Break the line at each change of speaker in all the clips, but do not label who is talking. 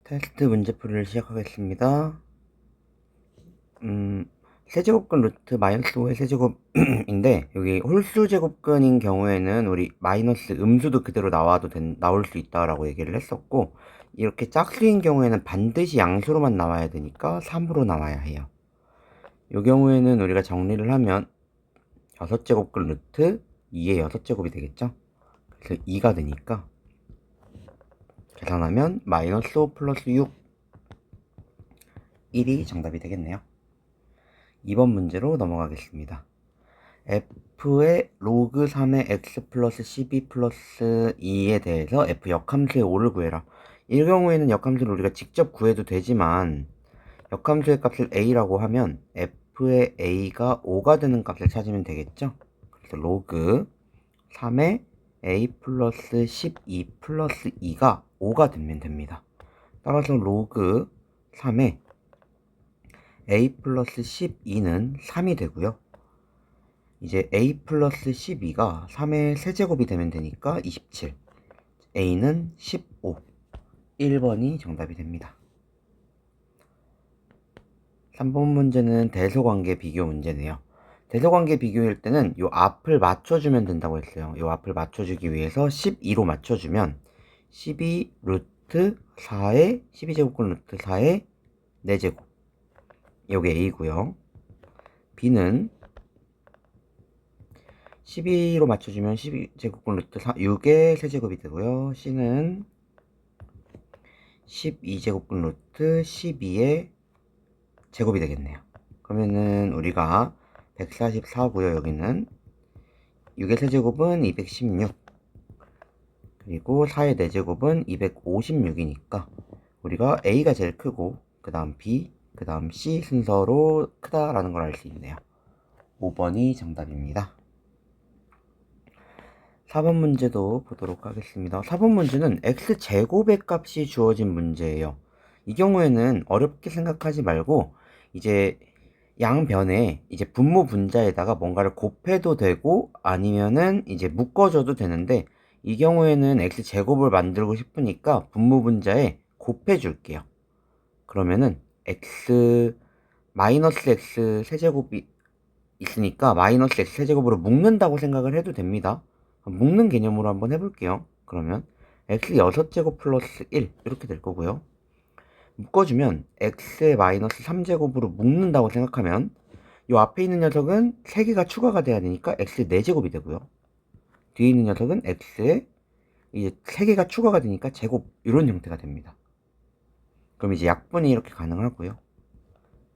테스트 문제풀이를 시작하겠습니다. 세제곱근 루트 마이너스 5의 세제곱인데 여기 홀수 제곱근인 경우에는 우리 마이너스 음수도 그대로 나올 수 있다라고 얘기를 했었고, 이렇게 짝수인 경우에는 반드시 양수로만 나와야 되니까 3으로 나와야 해요. 이 경우에는 우리가 정리를 하면 6제곱근 루트 2의 6제곱이 되겠죠. 그래서 2가 되니까 계산하면 마이너스 5 플러스 6 1이 정답이 되겠네요. 2번 문제로 넘어가겠습니다. f의 로그 3의 x 플러스 12 플러스 2에 대해서 f 역함수의 5를 구해라. 이 경우에는 역함수를 우리가 직접 구해도 되지만, 역함수의 값을 a라고 하면 f의 a가 5가 되는 값을 찾으면 되겠죠. 그래서 로그 3의 a 플러스 12 플러스 2가 5가 되면 됩니다. 따라서 로그 3의 a 플러스 12는 3이 되고요. 이제 a 플러스 12가 3의 세제곱이 되면 되니까 27, a는 15, 1번이 정답이 됩니다. 3번 문제는 대소관계 비교 문제네요. 대소관계 비교일 때는 요 앞을 맞춰주면 된다고 했어요. 요 앞을 맞춰주기 위해서 12로 맞춰주면 12 루트 4의 12제곱근 루트 4의 4제곱, 요게 a고요. b는 12로 맞춰주면 12제곱근 루트 6의 세제곱이 되고요. c는 12제곱근 루트 12의 제곱이 되겠네요. 그러면은 우리가 144고요. 여기는 6의 세제곱은 216, 그리고 4의 4제곱은 256이니까 우리가 a가 제일 크고 그 다음 b, 그 다음 c 순서로 크다라는 걸 알 수 있네요. 5번이 정답입니다. 4번 문제도 보도록 하겠습니다. 4번 문제는 x제곱의 값이 주어진 문제예요. 이 경우에는 어렵게 생각하지 말고 이제 양변에 이제 분모 분자에다가 뭔가를 곱해도 되고 아니면은 이제 묶어줘도 되는데, 이 경우에는 x제곱을 만들고 싶으니까 분모 분자에 곱해 줄게요. 그러면은 x 마이너스 x 세제곱이 있으니까 마이너스 x 세제곱으로 묶는다고 생각을 해도 됩니다. 묶는 개념으로 한번 해볼게요. 그러면 x 6제곱 플러스 1 이렇게 될 거고요. 묶어주면 x의 마이너스 3제곱으로 묶는다고 생각하면 이 앞에 있는 녀석은 3개가 추가가 돼야 되니까 x의 4제곱이 되고요. 뒤에 있는 녀석은 x의 이제 3개가 추가가 되니까 제곱, 이런 형태가 됩니다. 그럼 이제 약분이 이렇게 가능하고요.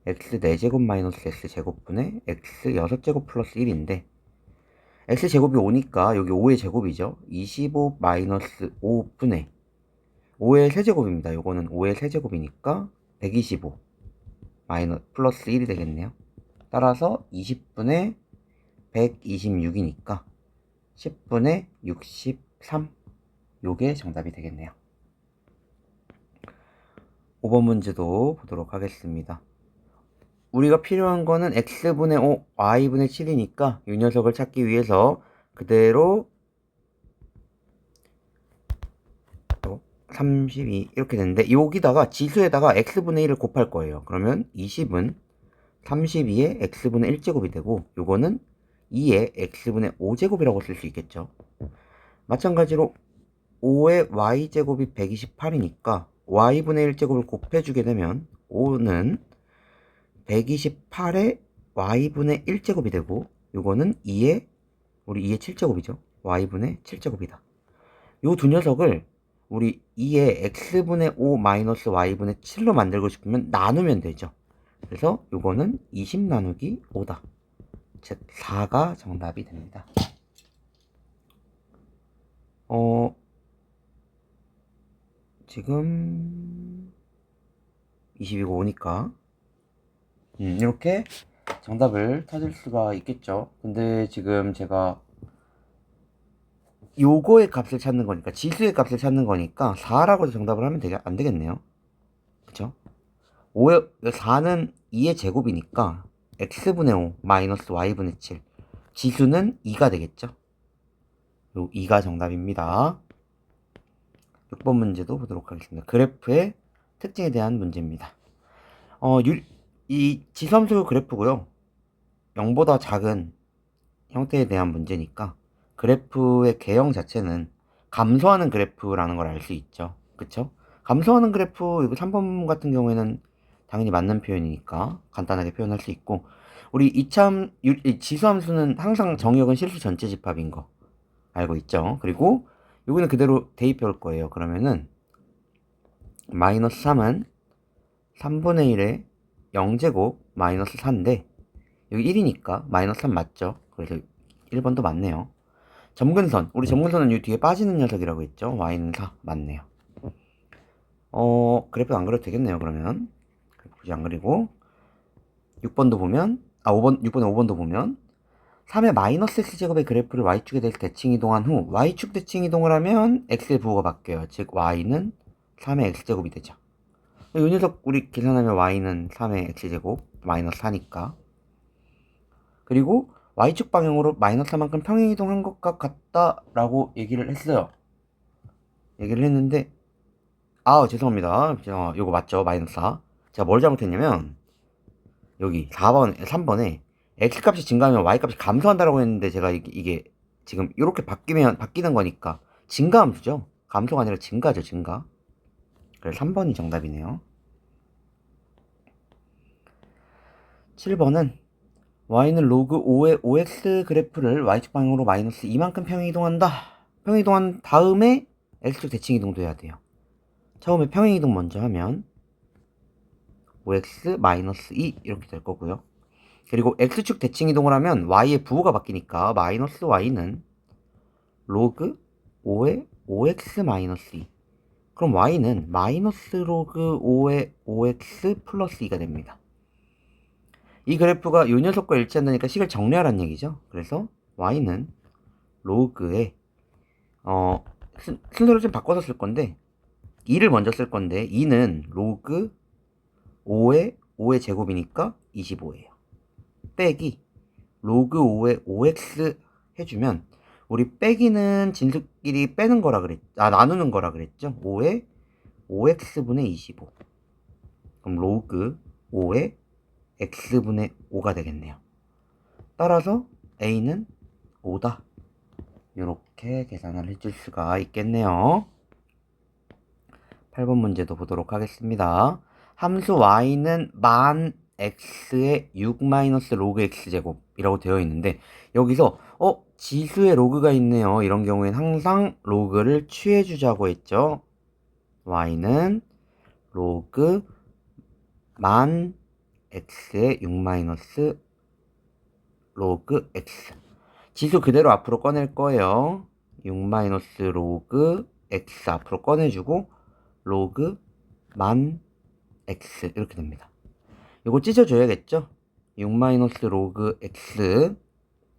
x 4제곱 마이너스 x 제곱분의 x 6제곱 플러스 1인데 x제곱이 5니까 여기 5의 제곱이죠. 25 마이너스 5분의 5의 세제곱입니다. 요거는 5의 세제곱이니까 125 마이너스 플러스 1이 되겠네요. 따라서 20분의 126이니까 10분의 63, 요게 정답이 되겠네요. 5번 문제도 보도록 하겠습니다. 우리가 필요한 거는 x분의 5, y분의 7이니까 이 녀석을 찾기 위해서 그대로 32 이렇게 되는데, 여기다가 지수에다가 x분의 1을 곱할 거예요. 그러면 20은 32의 x분의 1제곱이 되고, 요거는 2의 x분의 5제곱이라고 쓸 수 있겠죠. 마찬가지로 5의 y제곱이 128이니까 y분의 1제곱을 곱해주게 되면 5는 128의 y분의 1제곱이 되고, 요거는 2의 7제곱이죠. y분의 7제곱이다. 요 두 녀석을 우리 2의 x분의 5 마이너스 y분의 7로 만들고 싶으면 나누면 되죠. 그래서 요거는 20 나누기 5다. 즉 4가 정답이 됩니다. 지금 20이고 5니까 이렇게 정답을 찾을 수가 있겠죠. 근데 지금 제가 요거의 값을 찾는 거니까, 지수의 값을 찾는 거니까 4라고 정답을 하면 안 되겠네요. 그쵸? 4는 2의 제곱이니까 x분의 5 마이너스 y분의 7, 지수는 2가 되겠죠. 요 2가 정답입니다. 6번 문제도 보도록 하겠습니다. 그래프의 특징에 대한 문제입니다. 이 지수함수 그래프고요. 0보다 작은 형태에 대한 문제니까 그래프의 개형 자체는 감소하는 그래프라는 걸 알 수 있죠. 그쵸? 감소하는 그래프, 이거 3번 같은 경우에는 당연히 맞는 표현이니까 간단하게 표현할 수 있고, 우리 이 지수함수는 항상 정의역은 실수 전체 집합인 거 알고 있죠. 그리고 요거는 그대로 대입해 올 거예요. 그러면은 마이너스 3은 3분의 1에 0제곱 마이너스 4인데 여기 1이니까 마이너스 3 맞죠? 그래서 1번도 맞네요. 점근선, 우리 점근선은 이 뒤에 빠지는 녀석이라고 했죠. y는 4 맞네요. 그래프 안 그려도 되겠네요. 그러면 그래프 굳이 안 그리고 6번도 보면 6번에 5번도 보면 3의 마이너스 x제곱의 그래프를 y축에 대해서 대칭 이동한 후 y축 대칭 이동을 하면 x의 부호가 바뀌어요. 즉 y는 3의 x제곱이 되죠. 이 녀석 우리 계산하면 y는 3의 x제곱 마이너스 4니까, 그리고 y축 방향으로 마이너스 4만큼 평행 이동한 것과 같다라고 얘기를 했어요. 얘기를 했는데 죄송합니다. 요거 맞죠? 마이너스 4. 제가 뭘 잘못했냐면 여기 3번에 x값이 증가하면 y값이 감소한다라고 했는데, 제가 이게 지금 이렇게 바뀌는 거니까 증가함수죠. 감소가 아니라 증가죠. 증가. 그래서 3번이 정답이네요. 7번은 y는 로그 5의 5x 그래프를 y축 방향으로 마이너스 2만큼 평행 이동한다. 평행 이동한 다음에 x축 대칭 이동도 해야 돼요. 처음에 평행 이동 먼저 하면 5x 마이너스 2 이렇게 될 거고요. 그리고 x축 대칭 이동을 하면 y의 부호가 바뀌니까 마이너스 y는 로그 5의 5x 마이너스 2. 그럼 y는 마이너스 로그 5의 5x 플러스 2가 됩니다. 이 그래프가 이 녀석과 일치한다니까 식을 정리하라는 얘기죠. 그래서 y는 로그에 순서를 좀 바꿔서 쓸 건데 2를 먼저 쓸 건데 2는 로그 5의 제곱이니까 25예요. 빼기 로그 5의 5x 해주면, 우리 빼기는 진수끼리 빼는 거라 나누는 거라 그랬죠. 5의 5x분의 25. 그럼 로그 5의 x분의 5가 되겠네요. 따라서 a는 5다. 이렇게 계산을 해줄 수가 있겠네요. 8번 문제도 보도록 하겠습니다. 함수 y는 만 x의 6 마이너스 로그 x제곱이라고 되어 있는데, 여기서 지수에 로그가 있네요. 이런 경우엔 항상 로그를 취해주자고 했죠. y는 로그 만 x의 6 마이너스 로그 x. 지수 그대로 앞으로 꺼낼 거예요. 6 마이너스 로그 x 앞으로 꺼내주고 로그 만 x 이렇게 됩니다. 이거 찢어줘야겠죠? 6 마이너스 로그 x,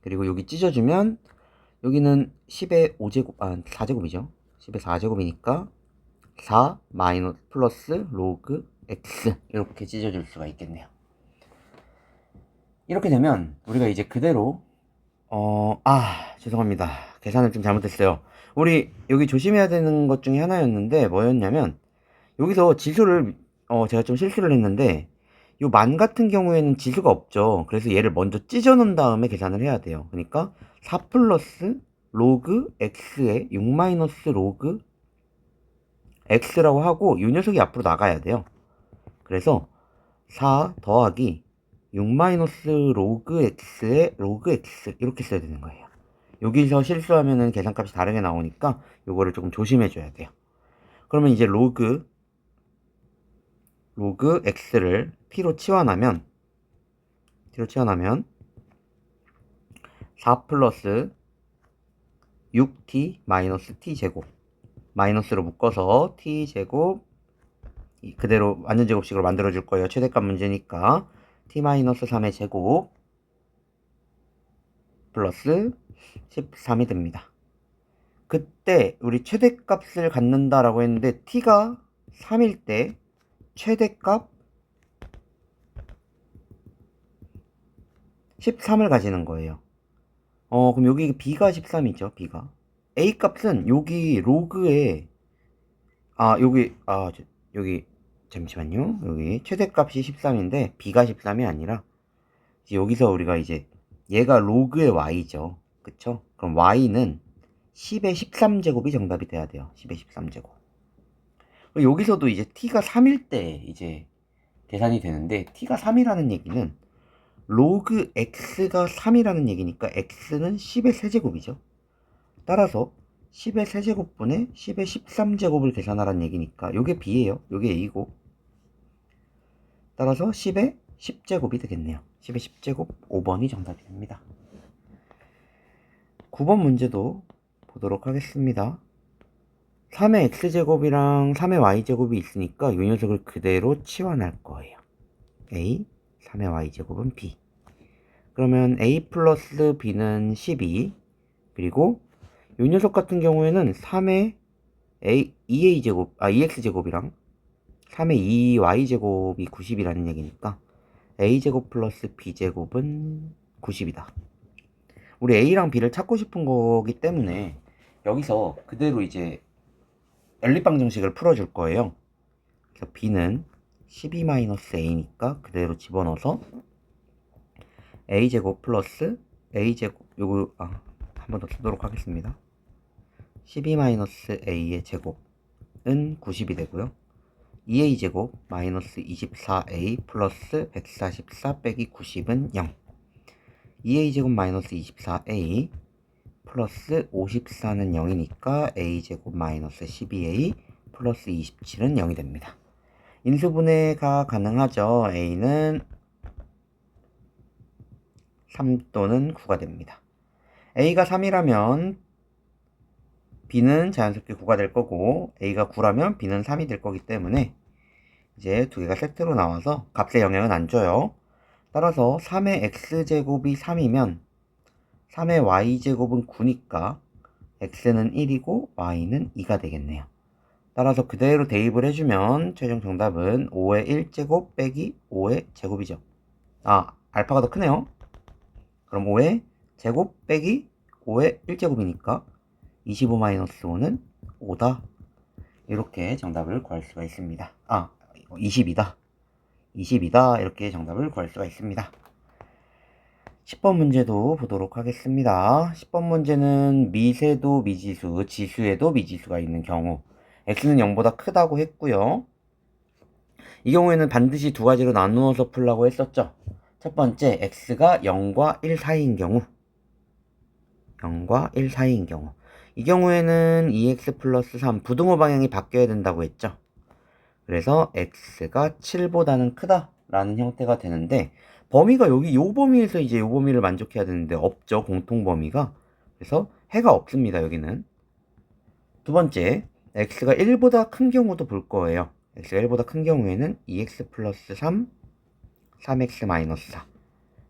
그리고 여기 찢어주면 여기는 10의 5제곱 4제곱이죠. 10의 4제곱이니까 4 마이너스 플러스 로그 x 이렇게 찢어줄 수가 있겠네요. 이렇게 되면 우리가 이제 그대로 죄송합니다. 계산을 좀 잘못했어요. 우리 여기 조심해야 되는 것 중에 하나였는데 뭐였냐면, 여기서 지수를 제가 좀 실수를 했는데, 요 만 같은 경우에는 지수가 없죠. 그래서 얘를 먼저 찢어 놓은 다음에 계산을 해야 돼요. 그러니까 4 플러스 로그 x에 6 마이너스 로그 x라고 하고 이 녀석이 앞으로 나가야 돼요. 그래서 4 더하기 6 마이너스 로그 x에 로그 x 이렇게 써야 되는 거예요. 여기서 실수하면은 계산값이 다르게 나오니까 요거를 조금 조심해 줘야 돼요. 그러면 이제 로그 x를 t로 치환하면 4 플러스 6t 마이너스 t제곱, 마이너스로 묶어서 t제곱 그대로 완전제곱식으로 만들어 줄 거예요. 최대값 문제니까 t 마이너스 3의 제곱 플러스 13이 됩니다. 그때 우리 최대값을 갖는다라고 했는데 t가 3일 때 최대값 13을 가지는 거예요. 그럼 여기 b가 13이죠. b가 a 값은 여기 로그에 여기 잠시만요. 여기 최대값이 13인데 b가 13이 아니라 이제 여기서 우리가 이제 얘가 로그의 y죠. 그쵸? 그럼 y는 10의 13제곱이 정답이 돼야 돼요. 10의 13제곱. 여기서도 이제 t가 3일 때 이제 계산이 되는데 t가 3이라는 얘기는 로그 x가 3이라는 얘기니까 x는 10의 세제곱이죠. 따라서 10의 세제곱분의 10의 13제곱을 계산하라는 얘기니까 요게 b예요. 요게 a고 따라서 10의 10제곱이 되겠네요. 10의 10제곱 5번이 정답이 됩니다. 9번 문제도 보도록 하겠습니다. 3의 x제곱이랑 3의 y제곱이 있으니까 이 녀석을 그대로 치환할 거예요. a, 3의 y제곱은 b. 그러면 a 플러스 b는 12, 그리고 이 녀석 같은 경우에는 3의 2x제곱이랑 3의 2y제곱이 90이라는 얘기니까 a제곱 플러스 b제곱은 90이다. 우리 a랑 b를 찾고 싶은 거기 때문에 여기서 그대로 이제 연립방 정식을 풀어줄 거예요. 그래서 b는 12-a니까 그대로 집어넣어서 a제곱 플러스 a제곱 요거 한 번 더 쓰도록 하겠습니다. 12-a의 제곱은 90이 되고요. 2a제곱 마이너스 24a 플러스 144 빼기 90은 0. 2a제곱 마이너스 24a 플러스 54는 0이니까 a제곱 마이너스 12a 플러스 27은 0이 됩니다. 인수분해가 가능하죠. a는 3 또는 9가 됩니다. a가 3이라면 b는 자연스럽게 9가 될 거고 a가 9라면 b는 3이 될 거기 때문에 이제 두 개가 세트로 나와서 값에 영향은 안 줘요. 따라서 3의 x제곱이 3이면 3의 y제곱은 9니까 x는 1이고 y는 2가 되겠네요. 따라서 그대로 대입을 해주면 최종 정답은 5의 1제곱 빼기 5의 제곱이죠. 알파가 더 크네요. 그럼 5의 제곱 빼기 5의 1제곱이니까 25-5는 5다. 이렇게 정답을 구할 수가 있습니다. 20이다. 20이다. 이렇게 정답을 구할 수가 있습니다. 10번 문제도 보도록 하겠습니다. 10번 문제는 미세도 미지수, 지수에도 미지수가 있는 경우 x는 0보다 크다고 했고요. 이 경우에는 반드시 두 가지로 나누어서 풀라고 했었죠. 첫 번째, x가 0과 1 사이인 경우, 0과 1 사이인 경우, 이 경우에는 2x 플러스 3 부등호 방향이 바뀌어야 된다고 했죠. 그래서 x가 7보다는 크다라는 형태가 되는데 범위가 여기 요 범위에서 이제 요 범위를 만족해야 되는데 없죠. 공통 범위가. 그래서 해가 없습니다. 여기는. 두 번째, x가 1보다 큰 경우도 볼 거예요. x가 1보다 큰 경우에는 2x 플러스 3, 3x 마이너스 4.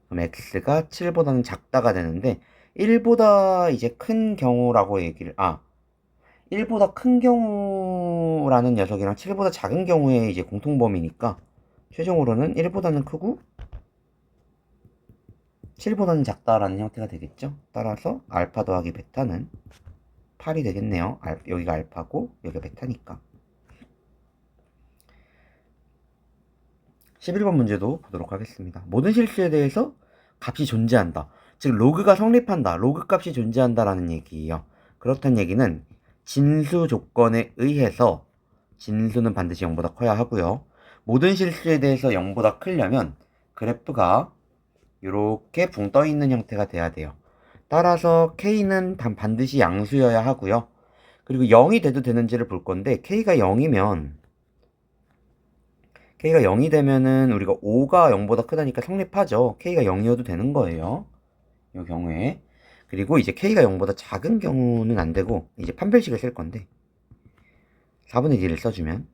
그럼 x가 7보다는 작다가 되는데 1보다 이제 큰 경우라고 1보다 큰 경우라는 녀석이랑 7보다 작은 경우에 이제 공통범위니까 최종으로는 1보다는 크고 7보다는 작다라는 형태가 되겠죠. 따라서 알파 더하기 베타는 8이 되겠네요. 여기가 알파고 여기가 베타니까. 11번 문제도 보도록 하겠습니다. 모든 실수에 대해서 값이 존재한다. 즉 로그가 성립한다. 로그 값이 존재한다라는 얘기예요. 그렇다는 얘기는 진수 조건에 의해서 진수는 반드시 0보다 커야 하고요. 모든 실수에 대해서 0보다 크려면 그래프가 이렇게 붕 떠 있는 형태가 돼야 돼요. 따라서 K는 반드시 양수여야 하고요. 그리고 0이 돼도 되는지를 볼 건데 K가 0이면 우리가 5가 0보다 크다니까 성립하죠. K가 0이어도 되는 거예요. 이 경우에. 그리고 이제 K가 0보다 작은 경우는 안 되고 이제 판별식을 쓸 건데 4분의 1을 써주면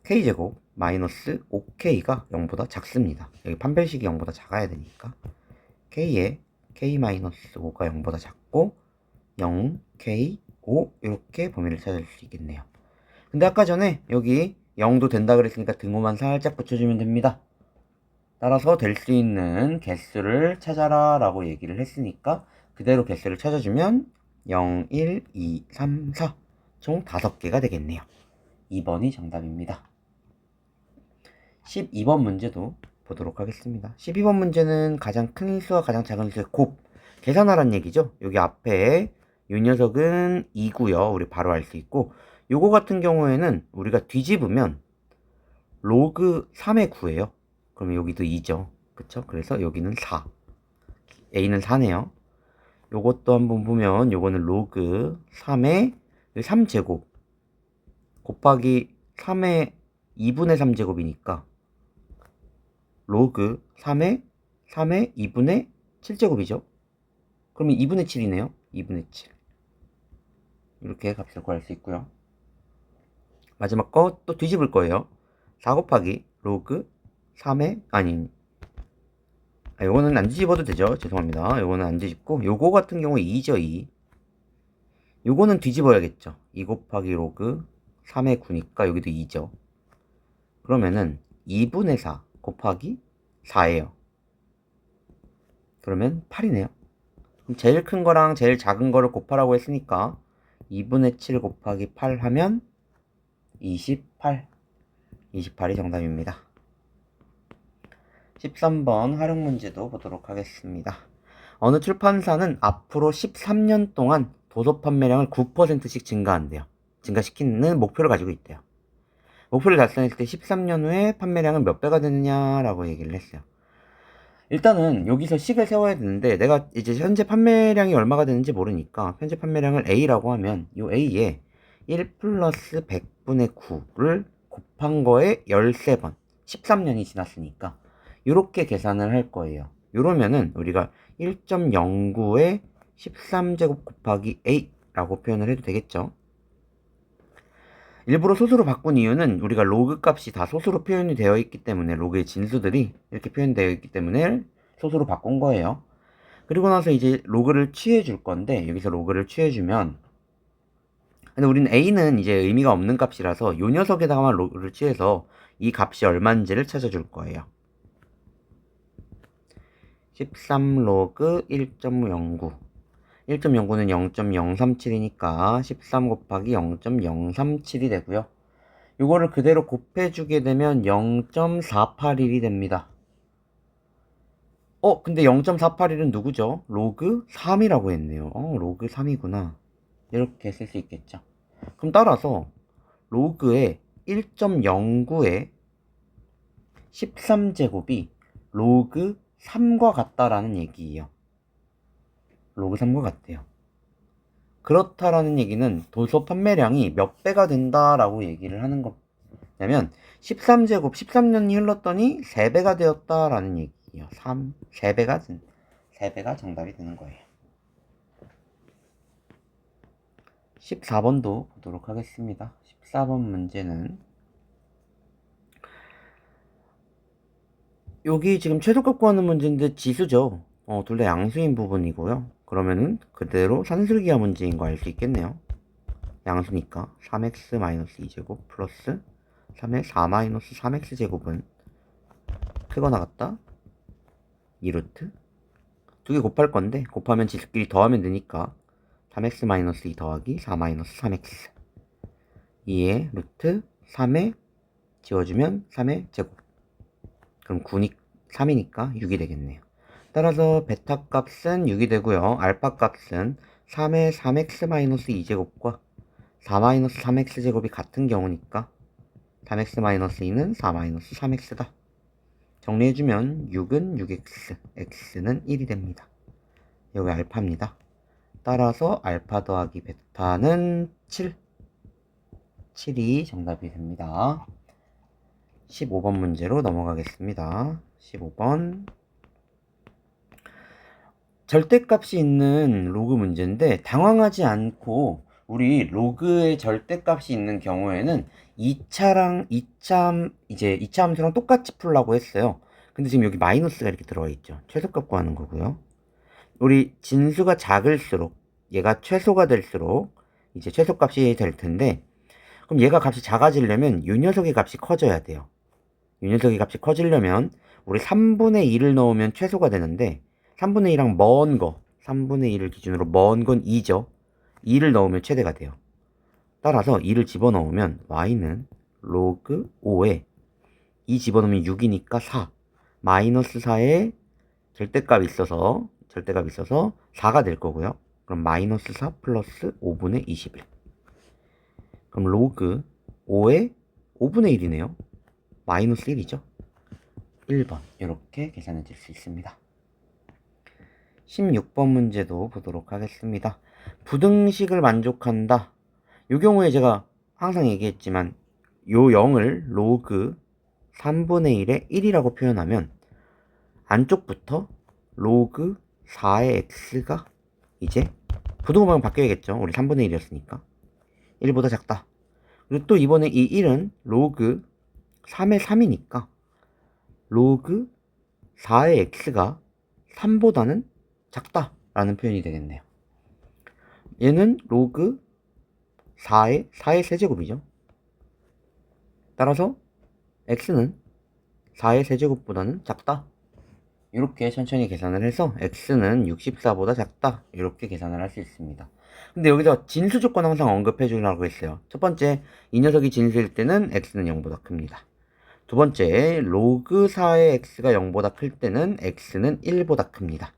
K제곱 마이너스 5K가 0보다 작습니다. 여기 판별식이 0보다 작아야 되니까 K에 K-5가 0보다 작고 0, K, 5 이렇게 범위를 찾을 수 있겠네요. 근데 아까 전에 여기 0도 된다 그랬으니까 등호만 살짝 붙여주면 됩니다. 따라서 될 수 있는 개수를 찾아라 라고 얘기를 했으니까 그대로 개수를 찾아주면 0, 1, 2, 3, 4 총 5개가 되겠네요. 2번이 정답입니다. 12번 문제도 보도록 하겠습니다. 12번 문제는 가장 큰 수와 가장 작은 수의 곱 계산하란 얘기죠. 여기 앞에 이 녀석은 2고요. 우리 바로 알 수 있고, 요거 같은 경우에는 우리가 뒤집으면 로그 3의 9예요. 그러면 여기도 2죠. 그쵸? 그래서 여기는 4. A는 4네요. 요것도 한번 보면 요거는 로그 3의 3제곱 곱하기 3의 2분의 3제곱이니까 로그 3의 2분의 7제곱이죠. 그러면 2분의 7이네요. 2분의 7. 이렇게 값을 구할 수 있고요. 마지막 거 또 뒤집을 거예요. 4 곱하기 로그 3의 요거는 안 뒤집어도 되죠. 죄송합니다. 요거는 안 뒤집고 요거 같은 경우에 2죠. 2. 요거는 뒤집어야겠죠. 2 곱하기 로그 3의 9니까 여기도 2죠. 그러면은 2분의 4 곱하기 4예요. 그러면 8이네요. 그럼 제일 큰 거랑 제일 작은 거를 곱하라고 했으니까 2분의 7 곱하기 8 하면 28. 28이 정답입니다. 13번 활용 문제도 보도록 하겠습니다. 어느 출판사는 앞으로 13년 동안 도서 판매량을 9%씩 증가한대요. 증가시키는 목표를 가지고 있대요. 목표를 달성했을 때 13년 후에 판매량은 몇 배가 되느냐라고 얘기를 했어요. 일단은 여기서 식을 세워야 되는데 내가 이제 현재 판매량이 얼마가 되는지 모르니까 현재 판매량을 A라고 하면 이 A에 1 플러스 100분의 9를 곱한 거에 13번 13년이 지났으니까 이렇게 계산을 할 거예요. 이러면은 우리가 1.09에 13제곱 곱하기 A라고 표현을 해도 되겠죠. 일부러 소수로 바꾼 이유는 우리가 로그 값이 다 소수로 표현이 되어 있기 때문에 로그의 진수들이 이렇게 표현되어 있기 때문에 소수로 바꾼 거예요. 그리고 나서 이제 로그를 취해 줄 건데 여기서 로그를 취해 주면 근데 우리는 A는 이제 의미가 없는 값이라서 요 녀석에다가만 로그를 취해서 이 값이 얼마인지를 찾아줄 거예요. 13 로그 1.09 1.09는 0.037이니까 13 곱하기 0.037이 되고요. 이거를 그대로 곱해주게 되면 0.481이 됩니다. 근데 0.481은 누구죠? 로그 3이라고 했네요. 로그 3이구나. 이렇게 쓸 수 있겠죠. 그럼 따라서 로그의 1.09의 13제곱이 로그 3과 같다라는 얘기예요. 로그 3과 같대요. 그렇다라는 얘기는 도서 판매량이 몇 배가 된다라고 얘기를 하는 거냐면 13제곱 13년이 흘렀더니 3배가 되었다라는 얘기예요. 3배가 정답이 되는 거예요. 14번도 보도록 하겠습니다. 14번 문제는 여기 지금 최소값 구하는 문제인데 지수죠. 둘 다 양수인 부분이고요. 그러면은 그대로 산술기하 문제인 거 알 수 있겠네요. 양수니까 3x-2제곱 플러스 3의 4-3x제곱은 크거나 같다 2루트 2개 곱할 건데 곱하면 지수끼리 더하면 되니까 3x-2 더하기 4-3x 2의 루트 3에 지워주면 3의 제곱 그럼 3이니까 6이 되겠네요. 따라서 베타 값은 6이 되고요. 알파 값은 3의 3x-2제곱과 4-3x제곱이 같은 경우니까 3x-2는 4-3x다. 정리해주면 6은 6x, x는 1이 됩니다. 여기 알파입니다. 따라서 알파 더하기 베타는 7. 7이 정답이 됩니다. 15번 문제로 넘어가겠습니다. 15번 절대값이 있는 로그 문제인데 당황하지 않고 우리 로그의 절대값이 있는 경우에는 2차 함수랑 똑같이 풀라고 했어요. 근데 지금 여기 마이너스가 이렇게 들어가 있죠. 최소값 구하는 거고요. 우리 진수가 작을수록 얘가 최소가 될수록 이제 최소값이 될 텐데 그럼 얘가 값이 작아지려면 이 녀석의 값이 커져야 돼요. 이 녀석의 값이 커지려면 우리 3분의 1을 넣으면 최소가 되는데 3분의 1이랑 먼 거 3분의 1을 기준으로 먼 건 2죠. 2를 넣으면 최대가 돼요. 따라서 2를 집어넣으면 y는 로그 5에 2 집어넣으면 6이니까 4 마이너스 4에 절대값이 있어서 4가 될 거고요. 그럼 마이너스 4 플러스 5분의 21. 그럼 로그 5에 5분의 1이네요. 마이너스 1이죠. 1번 이렇게 계산해 줄 수 있습니다. 16번 문제도 보도록 하겠습니다. 부등식을 만족한다. 이 경우에 제가 항상 얘기했지만 요 0을 로그 3분의 1의 1이라고 표현하면 안쪽부터 로그 4의 x가 이제 부등호방향 바뀌어야겠죠. 우리 3분의 1이었으니까 1보다 작다. 그리고 또 이번에 이 1은 로그 3의 3이니까 로그 4의 x가 3보다는 작다라는 표현이 되겠네요. 얘는 로그 4의 세제곱이죠. 따라서 x는 4의 세제곱보다는 작다. 이렇게 천천히 계산을 해서 x는 64보다 작다. 이렇게 계산을 할 수 있습니다. 근데 여기서 진수 조건 항상 언급해 주라고 했어요. 첫 번째, 이 녀석이 진수일 때는 x는 0보다 큽니다. 두 번째, 로그 4의 x가 0보다 클 때는 x는 1보다 큽니다.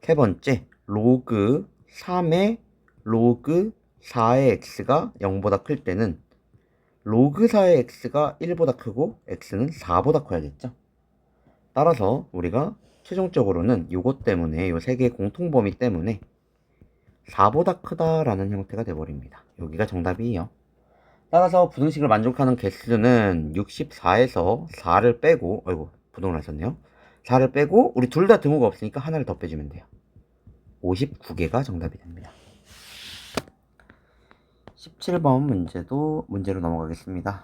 세 번째, 로그 3의 로그 4의 x가 0보다 클 때는 로그 4의 x가 1보다 크고 x는 4보다 커야겠죠. 따라서 우리가 최종적으로는 요것 때문에 요 세 개의 공통범위 때문에 4보다 크다라는 형태가 돼버립니다. 여기가 정답이에요. 따라서 부등식을 만족하는 개수는 64에서 4를 빼고 부동을 하셨네요. 4를 빼고 우리 둘 다 등호가 없으니까 하나를 더 빼주면 돼요. 59개가 정답이 됩니다. 17번 문제로 넘어가겠습니다.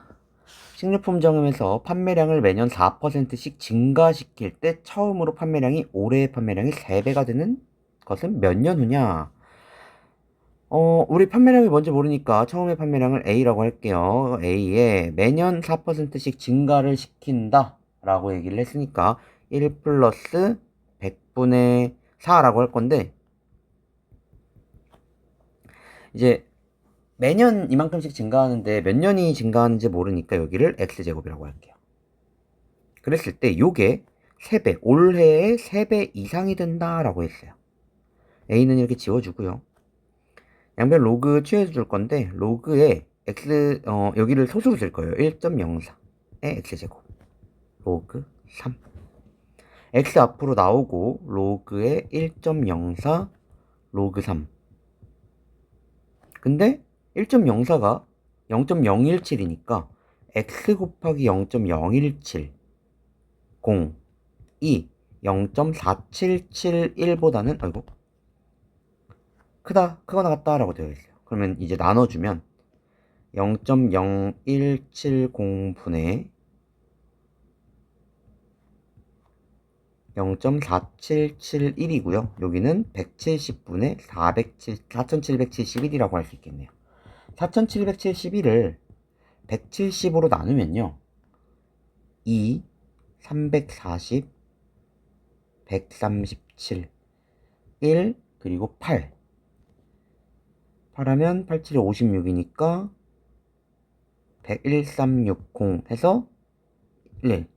식료품점에서 판매량을 매년 4%씩 증가시킬 때 처음으로 판매량이 올해의 판매량이 3배가 되는 것은 몇 년 후냐? 우리 판매량이 뭔지 모르니까 처음에 판매량을 A라고 할게요. A에 매년 4%씩 증가를 시킨다 라고 얘기를 했으니까 1 플러스 100분의 4라고 할 건데 이제 매년 이만큼씩 증가하는데 몇 년이 증가하는지 모르니까 여기를 X제곱이라고 할게요. 그랬을 때 요게 3배, 올해의 3배 이상이 된다라고 했어요. A는 이렇게 지워주고요. 양변 로그 취해서 줄 건데 로그에 x 여기를 소수로 쓸 거예요. 1.04의 x제곱 로그 3 x 앞으로 나오고 로그에 1.04 로그 3 근데 1.04가 0.017이니까 x 곱하기 0.017 0 2 0.4771보다는 크거나 같다라고 되어 있어요. 그러면 이제 나눠주면 0.0170분의 0.4771이고요. 여기는 170분의 4771이라고 할 수 있겠네요. 4771을 170으로 나누면요. 2, 340, 137, 1, 그리고 8. 8하면 87이 56이니까 11360 해서 1.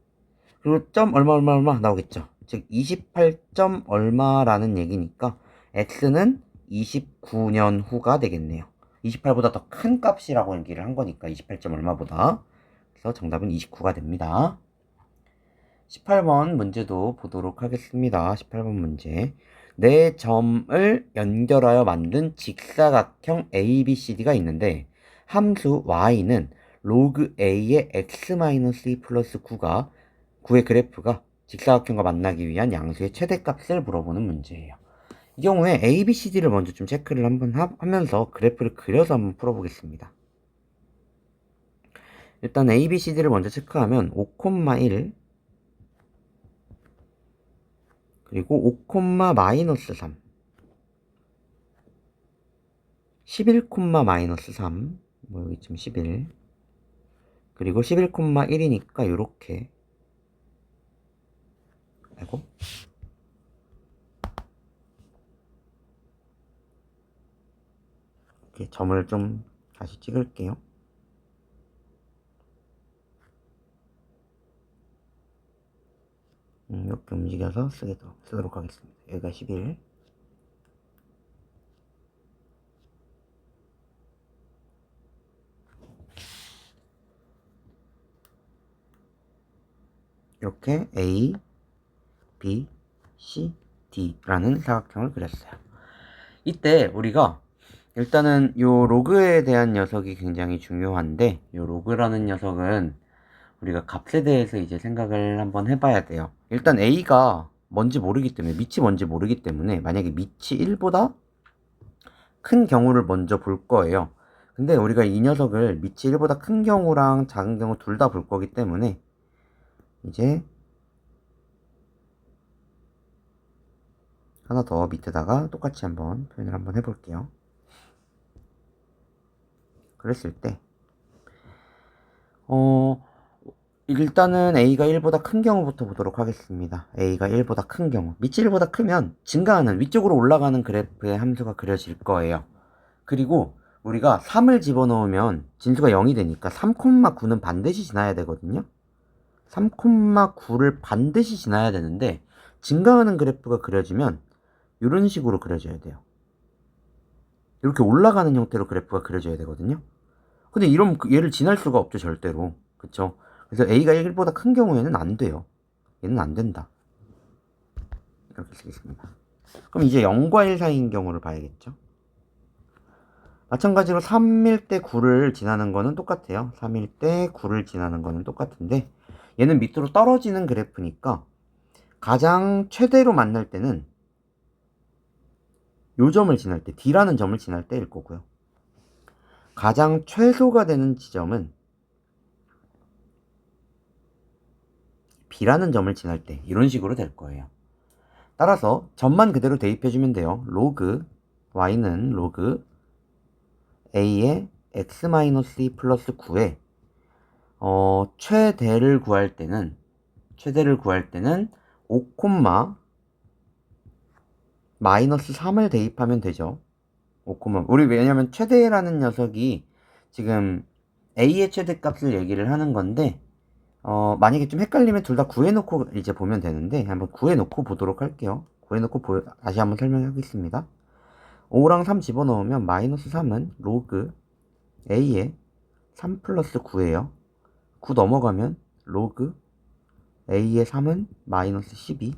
그리고 점 얼마 나오겠죠. 즉 28점 얼마라는 얘기니까 x는 29년 후가 되겠네요. 28보다 더 큰 값이라고 얘기를 한 거니까 28점 얼마보다. 그래서 정답은 29가 됩니다. 18번 문제도 보도록 하겠습니다. 18번 문제. 네 점을 연결하여 만든 직사각형 ABCD가 있는데 함수 y는 로그 a의 x-2 플러스 9의 그래프가 직사각형과 만나기 위한 양수의 최대값을 물어보는 문제예요. 이 경우에 ABCD를 먼저 좀 체크를 한번 하면서 그래프를 그려서 한번 풀어보겠습니다. 일단 ABCD를 먼저 체크하면 5,1 그리고 5, 마이너스 3 11, 마이너스 3 여기쯤 11 그리고 11, 1이니까 요렇게 이렇게 점을 좀 다시 찍을게요. 이렇게 움직여서 쓰도록 하겠습니다. 여기가 11. 이렇게 A, B, C, D라는 사각형을 그렸어요. 이때 우리가 일단은 요 로그에 대한 녀석이 굉장히 중요한데, 요 로그라는 녀석은 우리가 값에 대해서 이제 생각을 한번 해봐야 돼요. 일단 A가 뭔지 모르기 때문에, 밑이 뭔지 모르기 때문에 만약에 밑이 1보다 큰 경우를 먼저 볼 거예요. 근데 우리가 이 녀석을 밑이 1보다 큰 경우랑 작은 경우 둘 다 볼 거기 때문에 이제 하나 더 밑에다가 똑같이 한번 표현을 한번 해볼게요. 그랬을 때 일단은 A가 1보다 큰 경우부터 보도록 하겠습니다. A가 1보다 큰 경우, 밑이 1보다 크면 증가하는, 위쪽으로 올라가는 그래프의 함수가 그려질 거예요. 그리고 우리가 3을 집어넣으면 진수가 0이 되니까 3,9는 반드시 지나야 되거든요. 3,9를 반드시 지나야 되는데, 증가하는 그래프가 그려지면 이런 식으로 그려져야 돼요. 이렇게 올라가는 형태로 그래프가 그려져야 되거든요. 근데 이런 얘를 지날 수가 없죠, 절대로. 그쵸? 그래서 A가 1보다 큰 경우에는 안 돼요. 얘는 안 된다. 이렇게 쓰겠습니다. 그럼 이제 0과 1 사이인 경우를 봐야겠죠. 마찬가지로 3일 때 9를 지나는 거는 똑같아요. 3일 때 9를 지나는 거는 똑같은데, 얘는 밑으로 떨어지는 그래프니까 가장 최대로 만날 때는 요 점을 지날 때, D라는 점을 지날 때일 거고요. 가장 최소가 되는 지점은 B라는 점을 지날 때, 이런 식으로 될 거예요. 따라서 점만 그대로 대입해주면 돼요. 로그 y는 로그 a의 x-2 플러스 9에 최대를 구할 때는 5, 마이너스 3을 대입하면 되죠. 5, 우리 왜냐면 최대라는 녀석이 지금 a의 최대값을 얘기를 하는 건데, 만약에 좀 헷갈리면 둘 다 구해놓고 이제 보면 되는데, 한번 구해놓고 보도록 할게요. 구해놓고 다시 한번 설명하겠습니다. 5랑 3 집어넣으면 마이너스 3은 로그 a의 3 플러스 9예요. 9 넘어가면 로그 a의 3은 마이너스 12.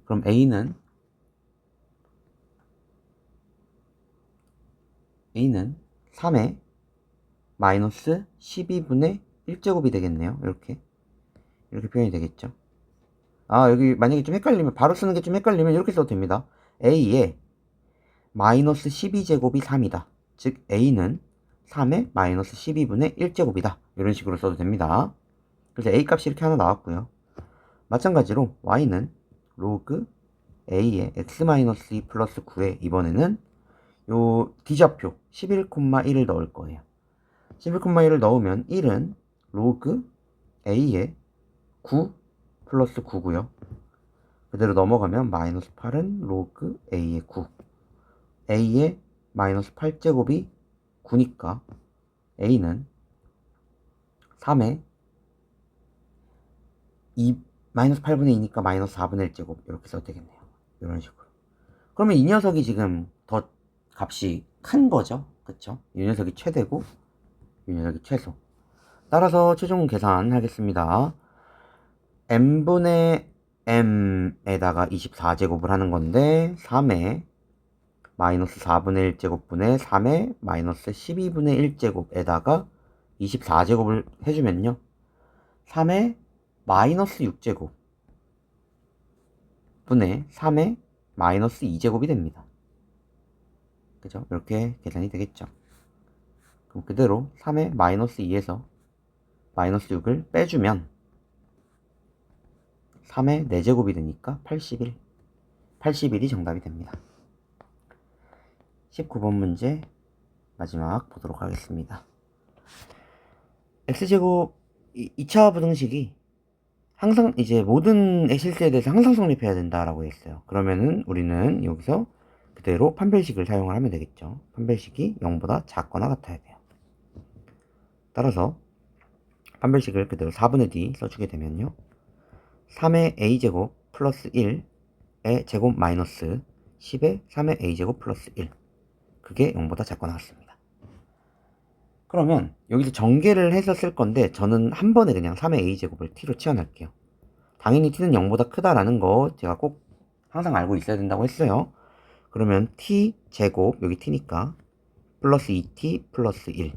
그럼 a는 3의 마이너스 12분의 1제곱이 되겠네요. 이렇게 표현이 되겠죠. 여기 만약에 좀 헷갈리면, 바로 쓰는 게 좀 헷갈리면 이렇게 써도 됩니다. a의 마이너스 12제곱이 3이다. 즉 a는 3의 마이너스 12분의 1제곱이다. 이런 식으로 써도 됩니다. 그래서 a 값이 이렇게 하나 나왔고요. 마찬가지로 y는 로그 a의 x-2 플러스 9에 이번에는 요 D좌표 11,1을 넣을 거예요. 11,1을 넣으면 1은 로그 a의 9 플러스 9고요. 그대로 넘어가면 마이너스 8은 로그 a의 9. a의 마이너스 8제곱이 9니까 a는 3의 마이너스 8분의 2니까 마이너스 4분의 1제곱, 이렇게 써도 되겠네요. 이런 식으로. 그러면 이 녀석이 지금 더 값이 큰 거죠. 그쵸? 이 녀석이 최대고 이 녀석이 최소. 따라서 최종 계산하겠습니다. n분의 m에다가 24제곱을 하는 건데, 3의 마이너스 4분의 1제곱분의 3의 마이너스 12분의 1제곱에다가 24제곱을 해주면요, 3의 마이너스 6제곱 분의 3의 마이너스 2제곱이 됩니다. 그죠? 이렇게 계산이 되겠죠. 그럼 그대로 3의 마이너스 2에서 마이너스 6을 빼주면 3의 4제곱이 되니까 81. 81이 정답이 됩니다. 19번 문제 마지막 보도록 하겠습니다. x제곱 2차 부등식이 항상 이제 모든 실수에 대해서 항상 성립해야 된다라고 했어요. 그러면은 우리는 여기서 그대로 판별식을 사용을 하면 되겠죠. 판별식이 0보다 작거나 같아야 돼요. 따라서 판별식을 그대로 4분의 D 써주게 되면요. 3의 a제곱 플러스 1의 제곱 마이너스 10의 3의 a제곱 플러스 1. 그게 0보다 작거나 같습니다. 그러면 여기서 전개를 해서 쓸 건데 저는 한 번에 그냥 3의 a제곱을 t로 치환할게요. 당연히 t는 0보다 크다라는 거 제가 꼭 항상 알고 있어야 된다고 했어요. 그러면 t제곱, 여기 t니까 플러스 2t 플러스 1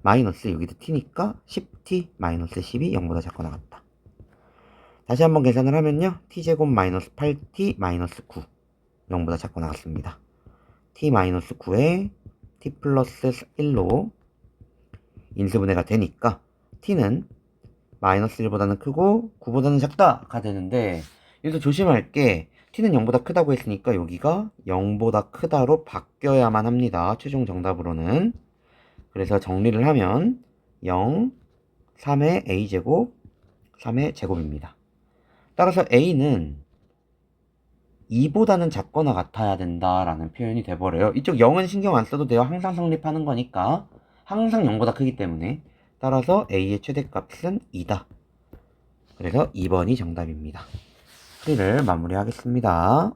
마이너스 여기도 t니까 10t 마이너스 10이 0보다 작거나 같다. 다시 한번 계산을 하면요. t제곱 마이너스 8t 마이너스 9 0보다 작거나 같습니다. t 마이너스 9에 t 플러스 1로 인수분해가 되니까 t는 마이너스 1보다는 크고 9보다는 작다가 되는데 여기서 조심할 게 t는 0보다 크다고 했으니까 여기가 0보다 크다로 바뀌어야만 합니다. 최종 정답으로는. 그래서 정리를 하면 0, 3의 a제곱, 3의 제곱입니다. 따라서 a는 2보다는 작거나 같아야 된다라는 표현이 돼버려요. 이쪽 0은 신경 안 써도 돼요. 항상 성립하는 거니까. 항상 0보다 크기 때문에. 따라서 a의 최대값은 2다. 그래서 2번이 정답입니다. 풀이를 마무리하겠습니다.